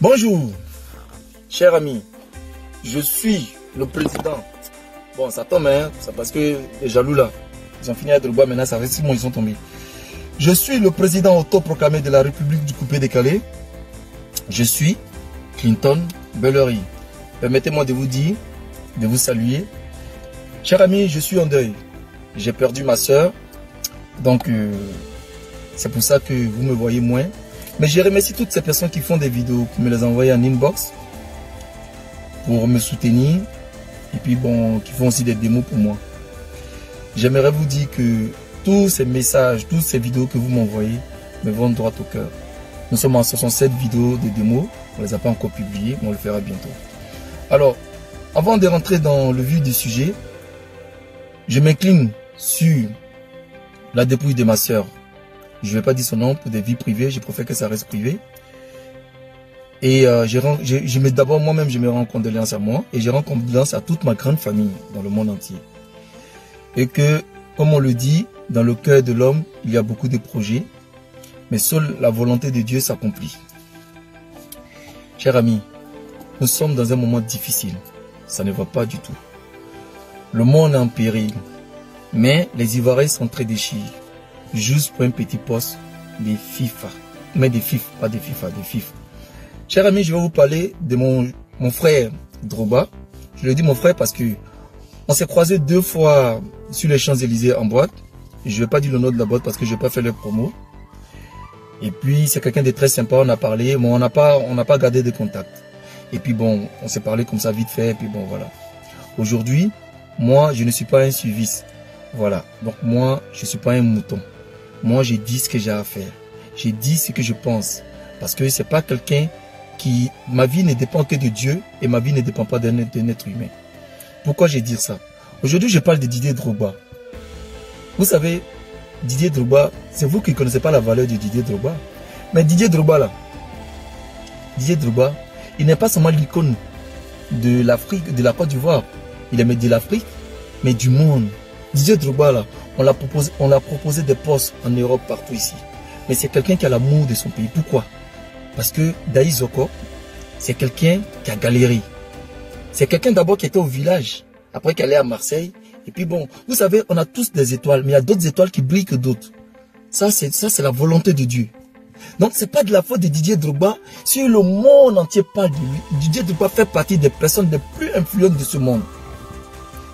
Bonjour, chers amis, je suis le président. Bon, ça tombe, hein, c'est parce que les jaloux là, ils ont fini à Drogba, maintenant ça fait 6 mois ils sont tombés. Je suis le président autoproclamé de la République du coupé-décalé. Je suis Clinton Bellery. Permettez-moi de vous dire, de vous saluer. Chers amis, je suis en deuil. J'ai perdu ma soeur, donc c'est pour ça que vous me voyez moins. Mais je remercie toutes ces personnes qui font des vidéos, qui me les envoient en inbox pour me soutenir et puis bon, qui font aussi des démos pour moi. J'aimerais vous dire que tous ces messages, toutes ces vidéos que vous m'envoyez me vont droit au cœur. Nous sommes en 67 vidéos de démos, on ne les a pas encore publiées, mais on le fera bientôt. Alors, avant de rentrer dans le vif du sujet, je m'incline sur la dépouille de ma soeur. Je ne vais pas dire son nom pour des vies privées, je préfère que ça reste privé. Et d'abord moi-même, je me rends condoléances à moi et je rends condoléances à toute ma grande famille dans le monde entier. Et que, comme on le dit, dans le cœur de l'homme, il y a beaucoup de projets, mais seule la volonté de Dieu s'accomplit. Chers amis, nous sommes dans un moment difficile, ça ne va pas du tout. Le monde est en péril, mais les Ivoiriens sont très déchirés. Juste pour un petit poste des FIFA. Mais des FIFA, pas des FIFA, des FIFA. Chers amis, je vais vous parler de mon frère Drogba. Je le dis mon frère parce que on s'est croisés 2 fois sur les Champs-Élysées en boîte. Je ne vais pas dire le nom de la boîte parce que je ne vais pas faire le promo. Et puis c'est quelqu'un de très sympa, on a parlé, mais on n'a pas gardé de contact. Et puis bon, on s'est parlé comme ça vite fait, et puis bon voilà. Aujourd'hui, moi je ne suis pas un suiviste. Voilà, donc moi je ne suis pas un mouton. Moi, j'ai dit ce que j'ai à faire. J'ai dit ce que je pense. Parce que c'est pas quelqu'un qui... Ma vie ne dépend que de Dieu et ma vie ne dépend pas d'un être humain. Pourquoi j'ai dit ça? Aujourd'hui, je parle de Didier Drogba. Vous savez, Didier Drogba, c'est vous qui ne connaissez pas la valeur de Didier Drogba. Mais Didier Drogba, là, Didier Drogba, il n'est pas seulement l'icône de l'Afrique, de la Côte d'Ivoire. Il est de l'Afrique, mais du monde. Didier Drogba, là, on l'a proposé des postes en Europe, partout ici. Mais c'est quelqu'un qui a l'amour de son pays. Pourquoi? Parce que Daï Zoko, c'est quelqu'un qui a galéré. C'est quelqu'un d'abord qui était au village, après qui allait à Marseille. Et puis bon, vous savez, on a tous des étoiles, mais il y a d'autres étoiles qui brillent que d'autres. Ça, c'est la volonté de Dieu. Donc, c'est pas de la faute de Didier Drogba si le monde entier parle de lui. Didier Drogba fait partie des personnes les plus influentes de ce monde.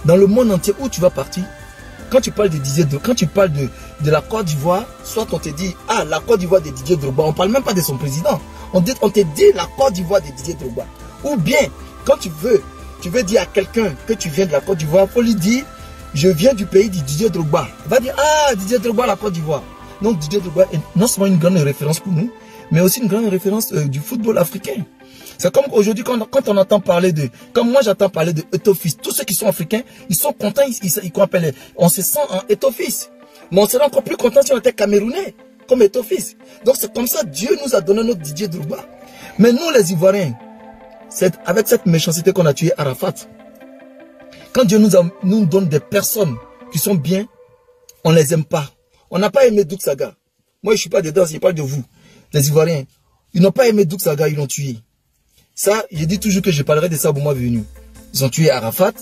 Dans le monde entier, où tu vas partir, quand tu parles de Didier Drogba, quand tu parles de la Côte d'Ivoire, soit on te dit, ah, la Côte d'Ivoire de Didier Drogba, on ne parle même pas de son président. On te dit la Côte d'Ivoire de Didier Drogba. Ou bien, quand tu veux dire à quelqu'un que tu viens de la Côte d'Ivoire, il faut lui dire, je viens du pays de Didier Drogba. Il va dire, ah, Didier Drogba, la Côte d'Ivoire. Donc Didier Drogba est non seulement une grande référence pour nous, mais aussi une grande référence du football africain. C'est comme aujourd'hui, quand on entend parler de... Comme moi, j'entends parler de Eto'o-Fils. Tous ceux qui sont africains, ils sont contents, on se sent en Eto'o-Fils. Mais on serait encore plus content si on était camerounais, comme Eto'o-Fils. Donc c'est comme ça, Dieu nous a donné notre Didier Drogba. Mais nous, les Ivoiriens, avec cette méchanceté qu'on a tué Arafat, quand Dieu nous donne des personnes qui sont bien, on ne les aime pas. On n'a pas aimé Douk Saga. Moi, je ne suis pas dedans, je parle de vous. Les Ivoiriens, ils n'ont pas aimé Douk Saga, ils l'ont tué. Ça, je dis toujours que je parlerai de ça au moment venu. Ils ont tué Arafat.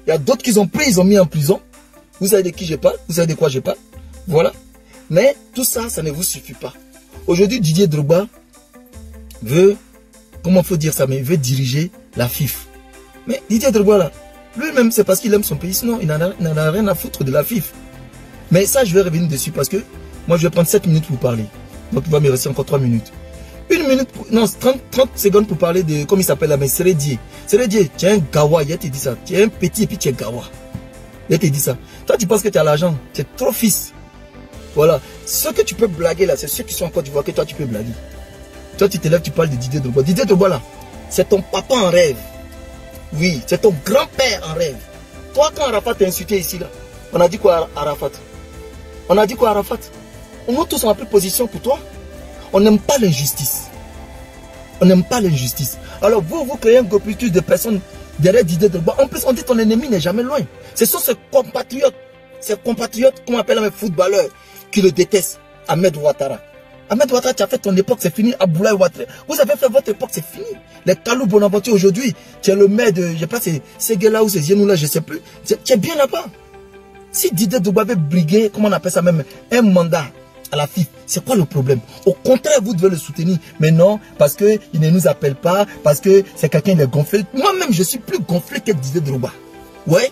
Il y a d'autres qu'ils ont pris, ils ont mis en prison. Vous savez de qui je parle, vous savez de quoi je parle. Voilà. Mais tout ça, ça ne vous suffit pas. Aujourd'hui, Didier Drogba veut, comment faut dire ça, mais il veut diriger la FIFA. Mais Didier Drogba là, lui-même, c'est parce qu'il aime son pays. Sinon, il n'en a rien à foutre de la FIFA. Mais ça, je vais revenir dessus parce que moi, je vais prendre 7 minutes pour parler. Donc, il va me rester encore 3 minutes. 1 minute, non, 30 secondes pour parler de, comme il s'appelle là, mais Sérédié. Sérédié, tu es un gawa, il te dit ça. Tu es un petit et puis tu es gawa. Il te dit ça. Toi, tu penses que tu as l'argent. Tu es trop fils. Voilà. Ceux que tu peux blaguer là, c'est ceux qui sont en Côte d'Ivoire que toi, tu peux blaguer. Toi, tu te lèves, tu parles de Didier Drogba. Didier Drogba là, c'est ton papa en rêve. Oui, c'est ton grand-père en rêve. Toi, quand Arafat t'a insulté ici là, on a dit quoi à Arafat? On a dit quoi à Arafat? Nous tous, on a pris position pour toi. On n'aime pas l'injustice. On n'aime pas l'injustice. Alors vous créez un groupuscule de personnes derrière Didier Drogba. En plus, on dit que ton ennemi n'est jamais loin. Ce sont ces compatriotes qu'on appelle les footballeurs, qui le détestent. Ahmed Ouattara. Ahmed Ouattara, tu as fait ton époque, c'est fini. Abdoulaye Ouattara, vous avez fait votre époque, c'est fini. Les Kalou Bonaventure aujourd'hui, tu es le maire de, je sais pas, c'est Guéla ou c'est Zienou-là, je sais plus. Tu es bien là-bas. Si Didier Drogba avait brigué, comment on appelle ça même, un mandat à la FIFA, c'est quoi le problème? Au contraire, vous devez le soutenir. Mais non, parce qu'il ne nous appelle pas, parce que c'est quelqu'un qui est gonflé. Moi-même, je suis plus gonflé que Didier Drogba. Ouais.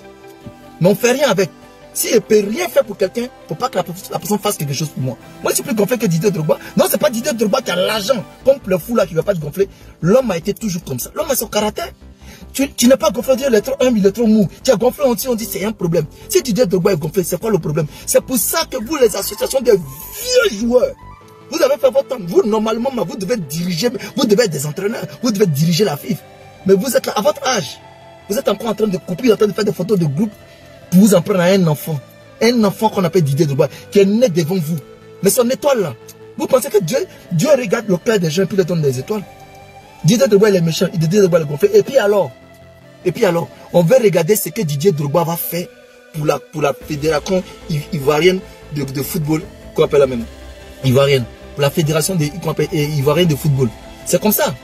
Mais on ne fait rien avec. Si je ne peux rien faire pour quelqu'un, il ne faut pas que la personne fasse quelque chose pour moi. Moi, je suis plus gonflé que Didier Drogba. Non, ce n'est pas Didier Drogba qui a l'argent, comme le fou là qui ne va pas te gonfler. L'homme a été toujours comme ça. L'homme a son caractère. Tu n'es pas gonflé, il est trop humble, il est trop mou. Tu es gonflé, on dit c'est un problème. Si Didier Drogba est gonflé, c'est quoi le problème? C'est pour ça que vous, les associations des vieux joueurs, vous avez fait votre temps. Vous, normalement, vous devez diriger, vous devez être des entraîneurs, vous devez diriger la FIFA. Mais vous êtes là, à votre âge, vous êtes encore en train de couper, en train de faire des photos de groupe pour vous en prendre à un enfant. Un enfant qu'on appelle Didier Drogba, qui est né devant vous. Mais son étoile là, vous pensez que Dieu regarde le cœur des gens et puis leur donne des étoiles? Didier Drogba il est méchant, Didier Drogba il est gonflé. Et puis alors, on va regarder ce que Didier Drogba va faire pour la fédération ivoirienne de football, qu'on appelle la même ivoirienne, pour la fédération ivoirienne de football. C'est comme ça.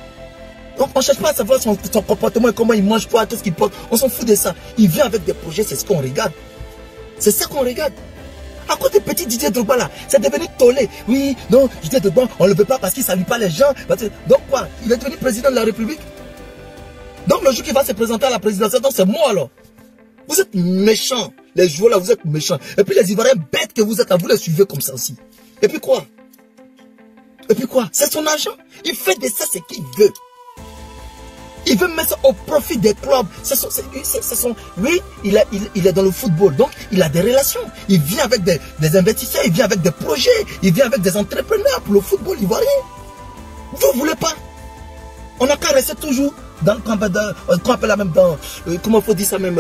Donc on ne cherche pas à savoir son comportement et comment il mange quoi, qu'est-ce qu'il porte. On s'en fout de ça. Il vient avec des projets, c'est ce qu'on regarde. C'est ça qu'on regarde. À côté de petit Didier Drogba là, c'est devenu tollé. Oui, non, Didier Drogba, on ne le veut pas parce qu'il ne salue pas les gens. Donc quoi? Il est devenu président de la République. Donc le jour qu'il va se présenter à la présidentielle, donc c'est moi alors. Vous êtes méchants. Les joueurs là, vous êtes méchants. Et puis les Ivoiriens bêtes que vous êtes là, vous les suivez comme ça aussi. Et puis quoi? C'est son argent. Il fait de ça ce qu'il veut. Il veut mettre ça au profit des clubs. Lui, il est dans le football. Donc, il a des relations. Il vient avec des investisseurs. Il vient avec des projets. Il vient avec des entrepreneurs pour le football ivoirien. Vous ne voulez pas? On n'a qu'à rester toujours dans le camp, comment il faut dire ça même,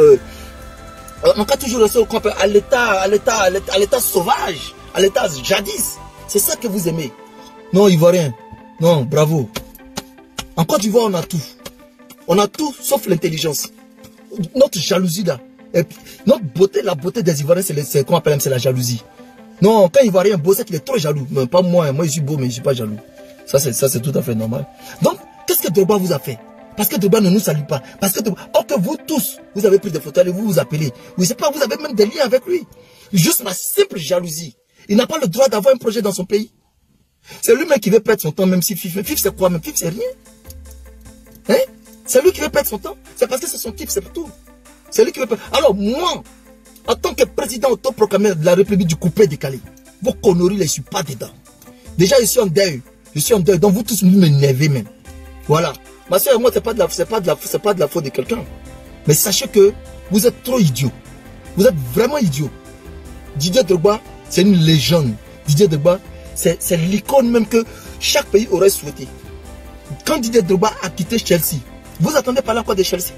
on n'a qu'à toujours rester au camp, à l'état sauvage, à l'état jadis. C'est ça que vous aimez. Non, Ivoirien. Non, bravo. En Côte d'Ivoire, on a tout. On a tout sauf l'intelligence. Notre jalousie là. Et puis, notre beauté, la beauté des Ivoiriens, c'est qu'on appelle, c'est la jalousie. Non, quand Ivoirien est beau, c'est qu'il est trop jaloux. Mais pas moi. Moi, je suis beau, mais je ne suis pas jaloux. Ça, c'est tout à fait normal. Donc, qu'est-ce que Drogba vous a fait? Parce que Drogba ne nous salue pas. Parce que or que vous tous, vous avez pris des photos et vous vous appelez. Oui, c'est pas, vous avez même des liens avec lui. Juste la simple jalousie. Il n'a pas le droit d'avoir un projet dans son pays. C'est lui-même qui veut perdre son temps, même si FIFA. FIFA, c'est quoi? Même FIFA, c'est rien. Hein? C'est lui qui veut perdre son temps. C'est parce que c'est son kiff, c'est tout. C'est lui qui veut perdre. Alors, moi, en tant que président autoproclamé de la République du coupé décalé, vos conneries, je ne suis pas dedans. Déjà, je suis en deuil. Je suis en deuil. Donc, vous tous, vous m'énervez même. Voilà. Ma soeur, moi, c'est pas de la faute de quelqu'un. Mais sachez que vous êtes trop idiots. Vous êtes vraiment idiots. Didier Drogba, c'est une légende. Didier Drogba, c'est l'icône même que chaque pays aurait souhaité. Quand Didier Drogba a quitté Chelsea, vous attendez par là quoi de Chelsea?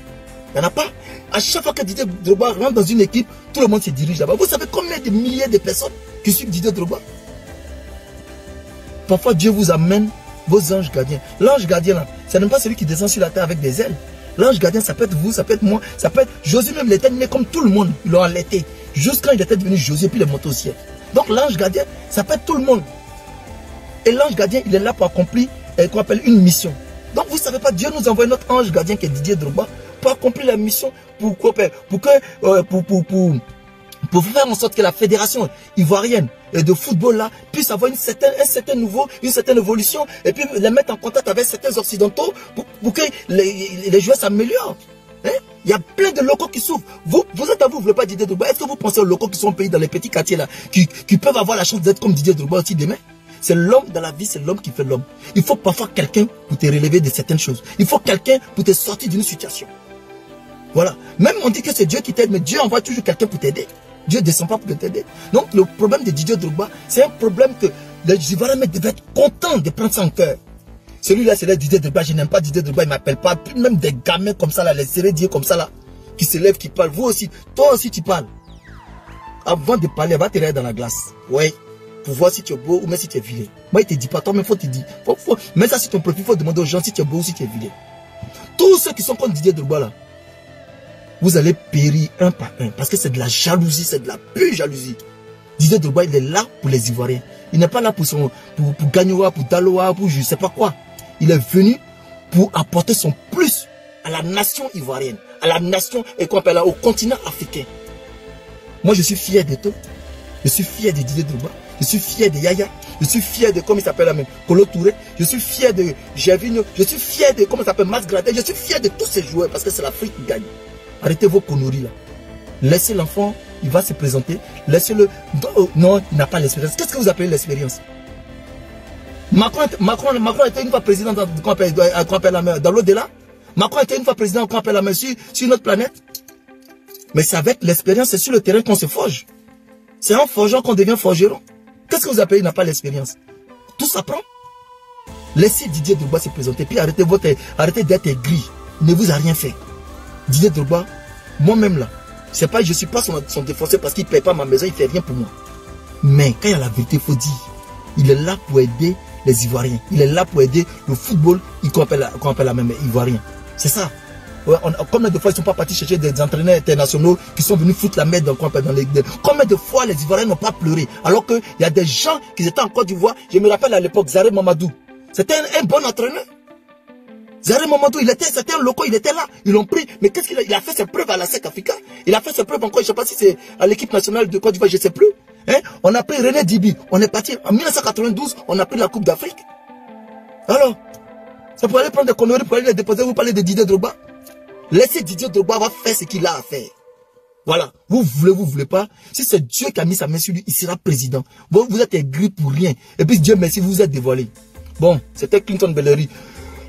Il n'y en a pas. À chaque fois que Didier Drogba rentre dans une équipe, tout le monde se dirige là-bas. Vous savez combien de milliers de personnes qui suivent Didier Drogba? Parfois, Dieu vous amène vos anges gardiens. L'ange gardien là, ce n'est pas celui qui descend sur la terre avec des ailes. L'ange gardien, ça peut être vous, ça peut être moi, ça peut être Josué même, il était né comme tout le monde. Ils l'ont allaité. Jusqu'à quand il était devenu Josué, puis il est monté au ciel. Donc l'ange gardien, ça peut être tout le monde. Et l'ange gardien, il est là pour accomplir qu'on appelle une mission. Donc vous ne savez pas, Dieu nous envoie notre ange gardien qui est Didier Drogba pour accomplir la mission, pour faire en sorte que la fédération ivoirienne de football là puisse avoir un certain niveau, une certaine évolution, et puis les mettre en contact avec certains occidentaux pour que les joueurs s'améliorent. Hein? Il y a plein de locaux qui souffrent. Vous êtes à vous, vous ne voulez pas Didier Drogba. Est-ce que vous pensez aux locaux qui sont au pays dans les petits quartiers là, qui peuvent avoir la chance d'être comme Didier Drogba aussi demain? C'est l'homme dans la vie, c'est l'homme qui fait l'homme. Il faut parfois quelqu'un pour te relever de certaines choses. Il faut quelqu'un pour te sortir d'une situation. Voilà. Même on dit que c'est Dieu qui t'aide, mais Dieu envoie toujours quelqu'un pour t'aider. Dieu ne descend pas pour t'aider. Donc le problème de Didier Drogba, c'est un problème que les Ivoiriens devaient être contents de prendre ça en cœur. Celui-là, c'est le Didier Drogba. Je n'aime pas Didier Drogba, il ne m'appelle pas. Puis même des gamins comme ça, là, les sérédiers comme ça, là, qui se lèvent, qui parlent. Vous aussi, toi aussi, tu parles. Avant de parler, va te regarder dans la glace. Ouais. Pour voir si tu es beau ou même si tu es vilain. Moi, il ne te dit pas, toi, mais il faut te dire. Mets ça sur ton profil, il faut demander aux gens si tu es beau ou si tu es vilain. Tous ceux qui sont contre Didier Drogba, là, vous allez périr un par un. Parce que c'est de la jalousie, c'est de la pure jalousie. Didier Drogba, il est là pour les Ivoiriens. Il n'est pas là pour Gagnoa, pour Daloa, pour je ne sais pas quoi. Il est venu pour apporter son plus à la nation ivoirienne, à la nation et qu'on appelle au continent africain. Moi, je suis fier de toi. Je suis fier de Didier Drogba. Je suis fier de Yaya. Je suis fier de, comment il s'appelle là même, Kolo Touré. Je suis fier de Gervinho. Je suis fier de, comment il s'appelle, Mas Gradel. Je suis fier de tous ces joueurs parce que c'est l'Afrique qui gagne. Arrêtez vos conneries là. Laissez l'enfant, il va se présenter. Laissez-le. Non, il n'a pas l'expérience. Qu'est-ce que vous appelez l'expérience? Macron était une fois président dans l'au-delà. Macron était une fois président qu'on appelle la main sur notre planète. Mais c'est avec l'expérience, c'est sur le terrain qu'on se forge. C'est en forgeant qu'on devient forgeron. Qu'est-ce que vous appelez, il n'a pas l'expérience? Tout s'apprend. Laissez Didier Drogba se présenter, puis arrêtez d'être aigri. Il ne vous a rien fait. Didier Drogba, moi-même là, je ne suis pas son défenseur parce qu'il ne paye pas ma maison, il ne fait rien pour moi. Mais quand il y a la vérité, il faut dire, il est là pour aider les Ivoiriens. Il est là pour aider le football qu'on appelle la même Ivoirien. C'est ça. Ouais, combien de fois ils ne sont pas partis chercher des entraîneurs internationaux qui sont venus foutre la merde dans les... Combien de fois les Ivoiriens n'ont pas pleuré alors qu'il y a des gens qui étaient en Côte d'Ivoire. Je me rappelle à l'époque, Zaré Mamadou. C'était un bon entraîneur. Zaré Mamadou, c'était un loco, il était là. Ils l'ont pris. Mais qu'est-ce qu'il a? Il a fait ses preuves à la SEC Africa. Il a fait ses preuves encore, je ne sais pas si c'est à l'équipe nationale de Côte d'Ivoire, je ne sais plus. Hein? On a pris René Dibi. On est parti en 1992, on a pris la Coupe d'Afrique. Alors, ça pour aller prendre des conneries, pour aller les déposer, vous parlez de Didier Drogba. Laissez Didier Drogba va faire ce qu'il a à faire. Voilà. Vous voulez pas. Si c'est Dieu qui a mis sa main sur lui, il sera président. Vous êtes aigri pour rien. Et puis Dieu merci, vous vous êtes dévoilé. Bon, c'était Clinton Bellery,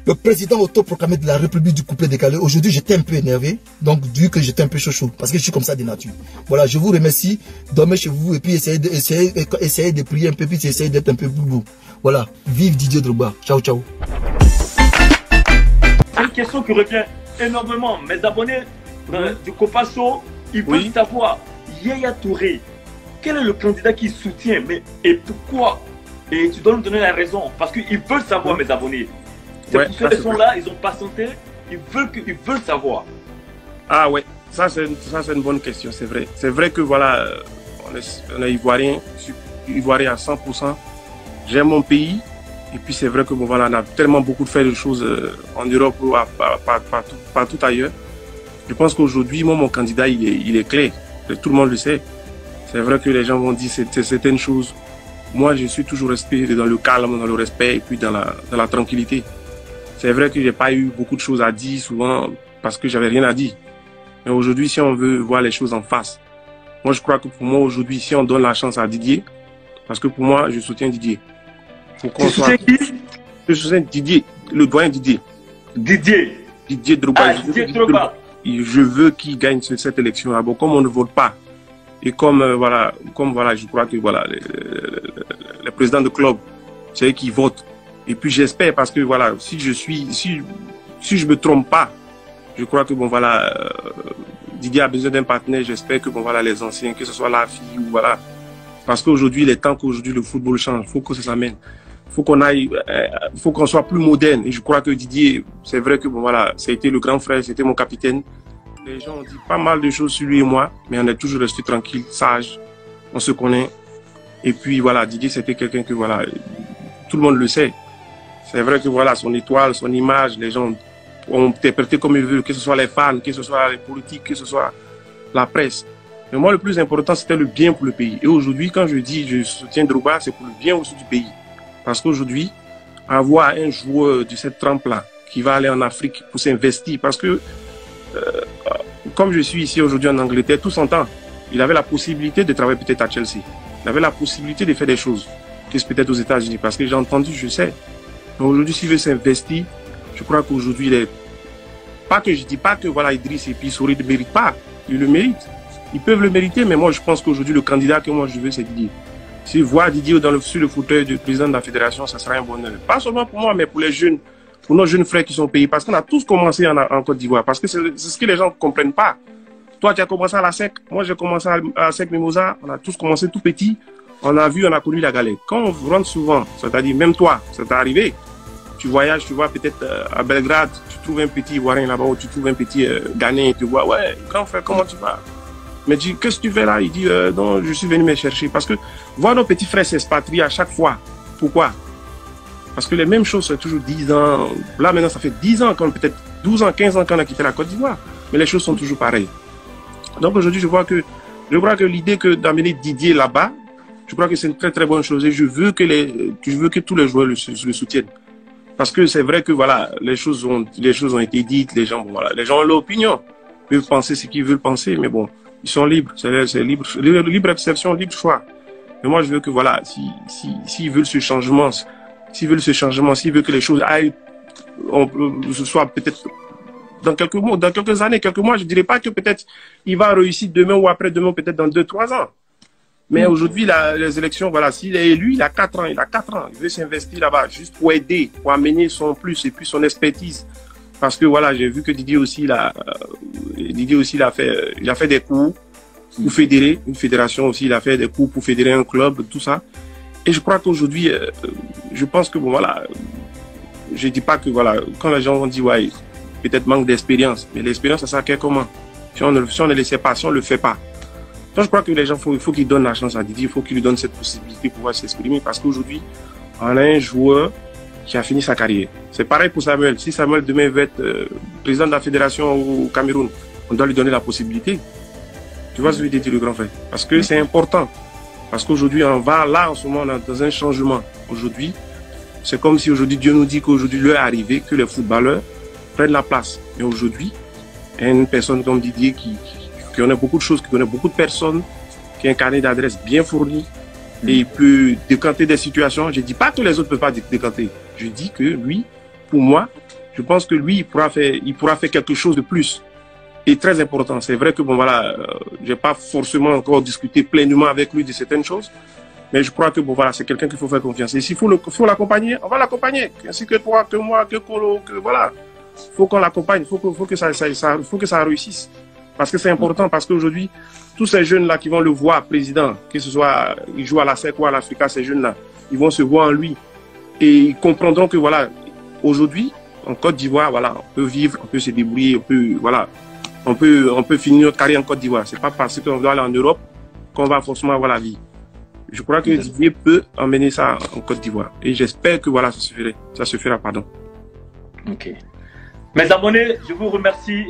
le président autoproclamé de la République du couplet décalé. Aujourd'hui, j'étais un peu énervé. Donc, vu que j'étais un peu chaud, parce que je suis comme ça de nature. Voilà, je vous remercie. Dormez chez vous et puis essayez de prier un peu, puis essayez d'être un peu plus beau. Voilà. Vive Didier Drogba. Ciao, ciao. Une question qui revient énormément. Mes abonnés du Copasso, ils veulent savoir, Yaya Touré, quel est le candidat qui soutient, et pourquoi? Et tu dois nous donner la raison, parce qu'ils veulent savoir, mes abonnés. C'est pour ceux qui sont là, ils ont patienté, ils veulent savoir. Ah ouais, ça c'est une bonne question, c'est vrai. C'est vrai que voilà, on est ivoirien, je suis ivoirien à 100%. J'aime mon pays. Et puis c'est vrai que bon, voilà, on a tellement beaucoup fait de choses en Europe ou partout ailleurs. Je pense qu'aujourd'hui, moi, mon candidat, il est clair. Tout le monde le sait. C'est vrai que les gens vont dire certaines choses. Moi, je suis toujours resté dans le calme, dans le respect et puis dans la tranquillité. C'est vrai que j'ai pas eu beaucoup de choses à dire souvent parce que j'avais rien à dire. Mais aujourd'hui, si on veut voir les choses en face, moi, je crois que pour moi, aujourd'hui, si on donne la chance à Didier, parce que pour moi, je soutiens Didier. Je soutiens Didier, le doyen Didier. Didier Drogba. Je veux qu'il gagne cette élection-là. Bon, comme on ne vote pas, et comme je crois que voilà, les présidents de club, c'est eux qui votent. Et puis j'espère, parce que voilà, si je me trompe pas, je crois que bon voilà, Didier a besoin d'un partenaire. J'espère que bon voilà, les anciens, que ce soit la fille ou voilà, parce qu'aujourd'hui, il est temps qu'aujourd'hui le football change. Il faut que ça s'amène. Faut qu'on soit plus moderne. Et je crois que Didier, c'est vrai que bon voilà, ça a été le grand frère, c'était mon capitaine. Les gens ont dit pas mal de choses sur lui et moi, mais on est toujours resté tranquille, sage. On se connaît. Et puis voilà, Didier, c'était quelqu'un que voilà, tout le monde le sait. C'est vrai que voilà, son étoile, son image, les gens ont interprété comme ils veulent, que ce soit les fans, que ce soit les politiques, que ce soit la presse. Mais moi, le plus important, c'était le bien pour le pays. Et aujourd'hui, quand je dis je soutiens Drogba, c'est pour le bien aussi du pays. Parce qu'aujourd'hui, avoir un joueur de cette trempe-là qui va aller en Afrique pour s'investir, parce que comme je suis ici aujourd'hui en Angleterre, tout son temps, il avait la possibilité de travailler peut-être à Chelsea. Il avait la possibilité de faire des choses, que c'est peut-être aux États-Unis, parce que j'ai entendu, je sais. Mais aujourd'hui, s'il veut s'investir, je crois qu'aujourd'hui, il est... Pas que je dis pas que voilà, Idriss et puis Souri ne méritent pas. Ils le méritent. Ils peuvent le mériter, mais moi, je pense qu'aujourd'hui, le candidat que moi je veux, c'est Didier. Si voir Didier sur le fauteuil du président de la fédération, ça sera un bonheur. Pas seulement pour moi, mais pour les jeunes, pour nos jeunes frères qui sont payés. Parce qu'on a tous commencé en Côte d'Ivoire. Parce que c'est ce que les gens ne comprennent pas. Toi, tu as commencé à la SEC. Moi, j'ai commencé à la SEC Mimosa. On a tous commencé tout petit. On a vu, on a connu la galère. Quand on rentre souvent, c'est-à-dire même toi, ça t'est arrivé. Tu voyages, tu vois peut-être à Belgrade, tu trouves un petit Ivoirien là-bas, ou tu trouves un petit Ghanéen, tu vois, ouais, grand frère, comment tu vas? Il me dit, qu'est-ce que tu fais là? Il dit, non, je suis venu me chercher. Parce que voir nos petits frères s'expatrier à chaque fois. Pourquoi? Parce que les mêmes choses, c'est toujours 10 ans. Là, maintenant, ça fait 10 ans, peut-être 12 ans, 15 ans qu'on a quitté la Côte d'Ivoire. Mais les choses sont toujours pareilles. Donc aujourd'hui, je crois que l'idée d'amener Didier là-bas, je crois que c'est une très très bonne chose. Et je veux que tous les joueurs le soutiennent. Parce que c'est vrai que voilà, les choses ont été dites, les gens ont leur opinion. Ils peuvent penser ce qu'ils veulent penser, mais bon, ils sont libres. C'est libre exception, libre choix. Mais moi, je veux que voilà, s'ils veulent ce changement, s'ils veulent que les choses aillent, ce soit peut-être dans quelques mois, dans quelques années, quelques mois, je dirais pas que peut-être il va réussir demain ou après-demain, peut-être dans 2-3 ans. Mais aujourd'hui, les élections, voilà, s'il est élu, il a 4 ans, il veut s'investir là-bas, juste pour aider, pour amener son plus et puis son expertise. Parce que voilà, j'ai vu que Didier aussi, il a fait des cours pour fédérer, une fédération aussi, il a fait des cours pour fédérer un club, tout ça. Et je crois qu'aujourd'hui, je pense que bon, voilà, je dis pas que voilà, quand les gens vont dire, ouais, peut-être manque d'expérience, mais l'expérience, ça sert comment? Si on ne le sait pas, si on ne le fait pas. Donc je crois que les gens, il faut qu'ils donnent la chance à Didier, il faut qu'ils lui donnent cette possibilité de pouvoir s'exprimer, parce qu'aujourd'hui, on a un joueur qui a fini sa carrière. C'est pareil pour Samuel. Si Samuel demain veut être président de la fédération au Cameroun, on doit lui donner la possibilité. Tu vois ce que je veux dire, le grand frère? Parce que c'est important. Parce qu'aujourd'hui, on va là, en ce moment, on est dans un changement. Aujourd'hui, c'est comme si aujourd'hui, Dieu nous dit qu'aujourd'hui, l'heure est arrivée, que les footballeurs prennent la place. Et aujourd'hui, il y a une personne comme Didier qui connaît beaucoup de choses, qui connaît beaucoup de personnes, qui a un carnet d'adresses bien fourni, et il peut décanter des situations. Je ne dis pas que les autres ne peuvent pas décanter. Je dis que lui, pour moi, je pense que lui, il pourra faire quelque chose de plus. Et très important. C'est vrai que bon voilà, j'ai pas forcément encore discuté pleinement avec lui de certaines choses, mais je crois que bon voilà, c'est quelqu'un qu'il faut faire confiance. Et s'il faut l'accompagner, on va l'accompagner. Ainsi que toi, que moi, que voilà. Faut qu'on l'accompagne. Faut que ça réussisse. Parce que c'est important. Parce qu'aujourd'hui, tous ces jeunes-là qui vont le voir président, que ce soit, ils jouent à la SEC ou à l'Africa, ces jeunes-là, ils vont se voir en lui. Et ils comprendront que voilà, aujourd'hui, en Côte d'Ivoire, voilà, on peut vivre, on peut se débrouiller, on peut finir notre carrière en Côte d'Ivoire. C'est pas parce qu'on doit aller en Europe qu'on va forcément avoir la vie. Je crois que Didier peut emmener ça en Côte d'Ivoire. Et j'espère que voilà, ça se fera, pardon. Ok. Mes abonnés, je vous remercie.